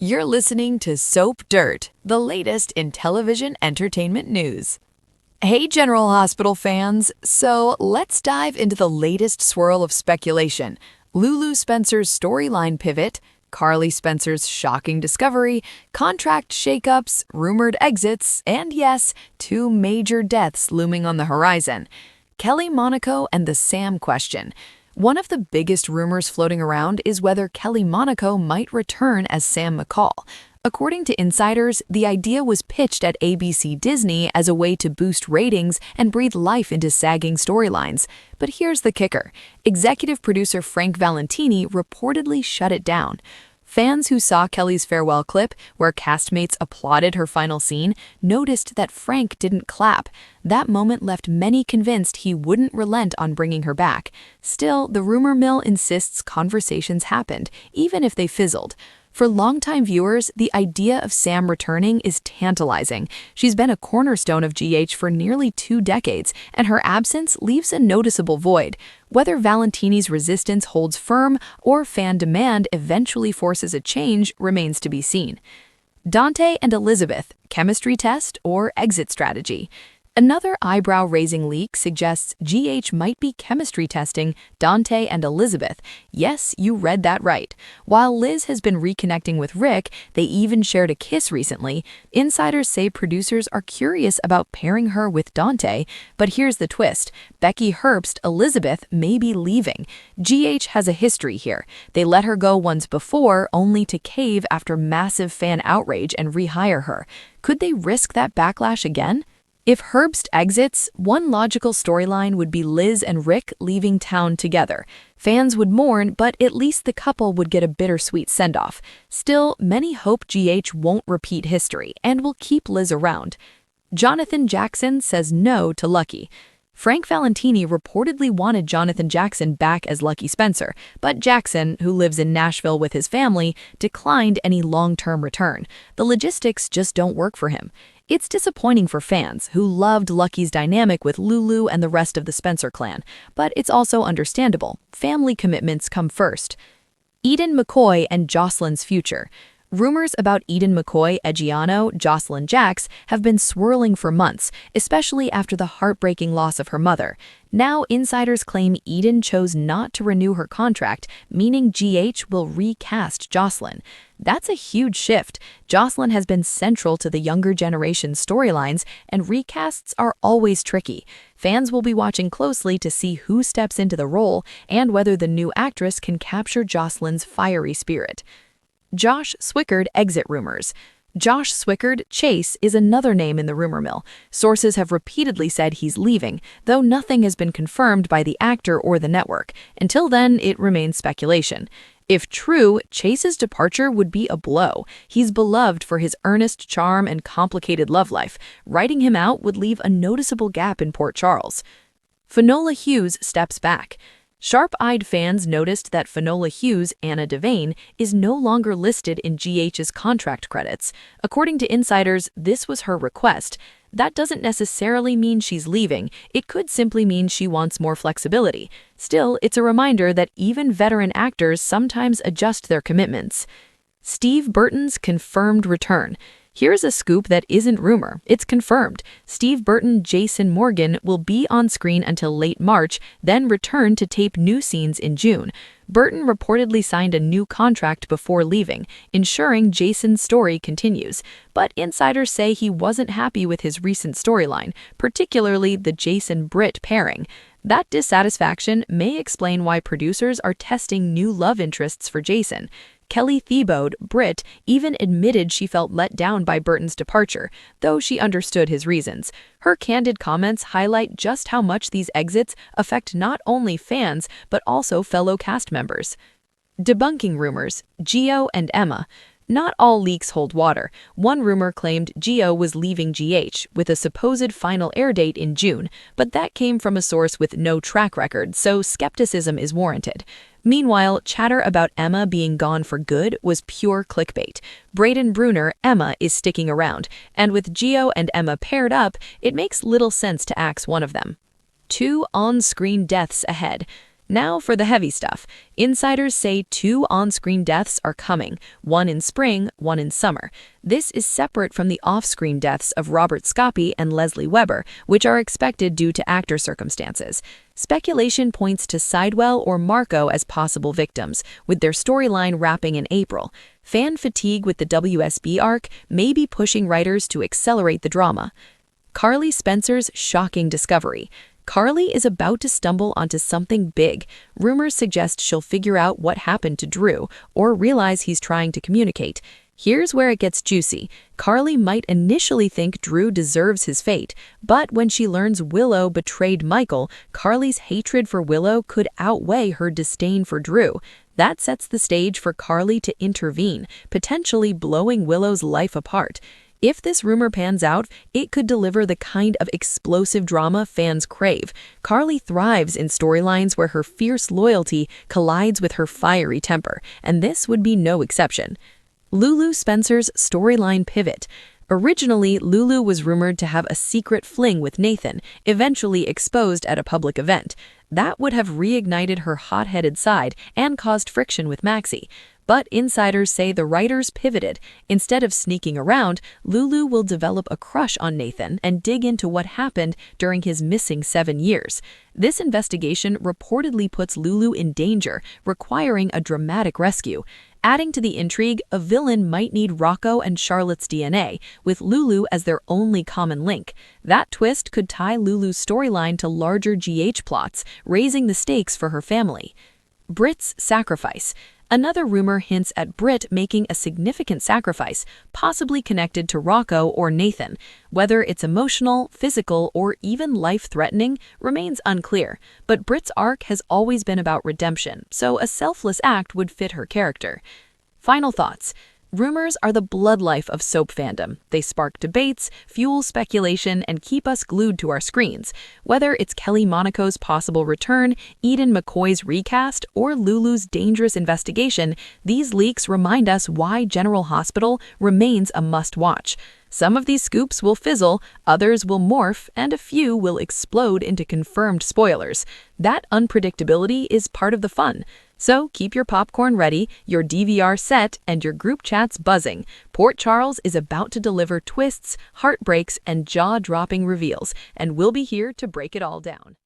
You're listening to Soap Dirt, the latest in television entertainment news. Hey, General Hospital fans! So let's dive into the latest swirl of speculation. Lulu Spencer's storyline pivot, Carly Spencer's shocking discovery, contract shakeups, rumored exits, and yes, two major deaths looming on the horizon. Kelly Monaco and the Sam question. One of the biggest rumors floating around is whether Kelly Monaco might return as Sam McCall. According to insiders, the idea was pitched at ABC Disney as a way to boost ratings and breathe life into sagging storylines. But here's the kicker. Executive producer Frank Valentini reportedly shut it down. Fans who saw Kelly's farewell clip, where castmates applauded her final scene, noticed that Frank didn't clap. That moment left many convinced he wouldn't relent on bringing her back. Still, the rumor mill insists conversations happened, even if they fizzled. For longtime viewers, the idea of Sam returning is tantalizing. She's been a cornerstone of GH for nearly 2 decades, and her absence leaves a noticeable void. Whether Valentini's resistance holds firm or fan demand eventually forces a change remains to be seen. Dante and Elizabeth, chemistry test or exit strategy? Another eyebrow-raising leak suggests GH might be chemistry testing Dante and Elizabeth. Yes, you read that right. While Liz has been reconnecting with Rick, they even shared a kiss recently, insiders say producers are curious about pairing her with Dante. But here's the twist. Becky Herbst, Elizabeth, may be leaving. GH has a history here. They let her go once before, only to cave after massive fan outrage and rehire her. Could they risk that backlash again? If Herbst exits, one logical storyline would be Liz and Rick leaving town together. Fans would mourn, but at least the couple would get a bittersweet send-off. Still, many hope GH won't repeat history and will keep Liz around. Jonathan Jackson says no to Lucky. Frank Valentini reportedly wanted Jonathan Jackson back as Lucky Spencer, but Jackson, who lives in Nashville with his family, declined any long-term return. The logistics just don't work for him. It's disappointing for fans who loved Lucky's dynamic with Lulu and the rest of the Spencer clan, but it's also understandable. Family commitments come first. Eden McCoy and Jocelyn's future. Rumors about Eden McCoy, Egiano, Jocelyn Jax have been swirling for months, especially after the heartbreaking loss of her mother. Now, insiders claim Eden chose not to renew her contract, meaning GH will recast Jocelyn. That's a huge shift. Jocelyn has been central to the younger generation's storylines, and recasts are always tricky. Fans will be watching closely to see who steps into the role and whether the new actress can capture Jocelyn's fiery spirit. Josh Swickard exit rumors. Josh Swickard, Chase, is another name in the rumor mill. Sources have repeatedly said he's leaving, though nothing has been confirmed by the actor or the network. Until then, it remains speculation. If true, Chase's departure would be a blow. He's beloved for his earnest charm and complicated love life. Writing him out would leave a noticeable gap in Port Charles. Finola Hughes steps back. Sharp-eyed fans noticed that Finola Hughes, Anna Devane, is no longer listed in GH's contract credits. According to insiders, this was her request. That doesn't necessarily mean she's leaving. It could simply mean she wants more flexibility. Still, it's a reminder that even veteran actors sometimes adjust their commitments. Steve Burton's confirmed return. Here's a scoop that isn't rumor. It's confirmed. Steve Burton, Jason Morgan will be on screen until late March, then return to tape new scenes in June. Burton reportedly signed a new contract before leaving, ensuring Jason's story continues. But insiders say he wasn't happy with his recent storyline, particularly the Jason-Britt pairing. That dissatisfaction may explain why producers are testing new love interests for Jason. Kelly Thiebaud, Britt, even admitted she felt let down by Burton's departure, though she understood his reasons. Her candid comments highlight just how much these exits affect not only fans, but also fellow cast members. Debunking rumors, Gio and Emma. Not all leaks hold water. One rumor claimed Gio was leaving GH, with a supposed final air date in June, but that came from a source with no track record, so skepticism is warranted. Meanwhile, chatter about Emma being gone for good was pure clickbait. Brayden Bruner, Emma, is sticking around, and with Gio and Emma paired up, it makes little sense to axe one of them. 2 on-screen deaths ahead. Now for the heavy stuff. Insiders say 2 on-screen deaths are coming, one in spring, one in summer. This is separate from the off-screen deaths of Robert Scoppy and Leslie Weber, which are expected due to actor circumstances. Speculation points to Sidewell or Marco as possible victims, with their storyline wrapping in April. Fan fatigue with the WSB arc may be pushing writers to accelerate the drama. Carly Spencer's shocking discovery. Carly is about to stumble onto something big. Rumors suggest she'll figure out what happened to Drew or realize he's trying to communicate. Here's where it gets juicy. Carly might initially think Drew deserves his fate, but when she learns Willow betrayed Michael, Carly's hatred for Willow could outweigh her disdain for Drew. That sets the stage for Carly to intervene, potentially blowing Willow's life apart. If this rumor pans out, it could deliver the kind of explosive drama fans crave. Carly thrives in storylines where her fierce loyalty collides with her fiery temper, and this would be no exception. Lulu Spencer's storyline pivot. Originally, Lulu was rumored to have a secret fling with Nathan, eventually exposed at a public event. That would have reignited her hot-headed side and caused friction with Maxie. But insiders say the writers pivoted. Instead of sneaking around, Lulu will develop a crush on Nathan and dig into what happened during his missing 7 years. This investigation reportedly puts Lulu in danger, requiring a dramatic rescue. Adding to the intrigue, a villain might need Rocco and Charlotte's DNA, with Lulu as their only common link. That twist could tie Lulu's storyline to larger GH plots, raising the stakes for her family. Britt's sacrifice. Another rumor hints at Britt making a significant sacrifice, possibly connected to Rocco or Nathan. Whether it's emotional, physical, or even life-threatening remains unclear, but Britt's arc has always been about redemption, so a selfless act would fit her character. Final thoughts. Rumors are the blood life of soap fandom. They spark debates, fuel speculation, and keep us glued to our screens. Whether it's Kelly Monaco's possible return, Eden McCoy's recast, or Lulu's dangerous investigation, these leaks remind us why General Hospital remains a must-watch. Some of these scoops will fizzle, others will morph, and a few will explode into confirmed spoilers. That unpredictability is part of the fun. So keep your popcorn ready, your DVR set, and your group chats buzzing. Port Charles is about to deliver twists, heartbreaks, and jaw-dropping reveals, and we'll be here to break it all down.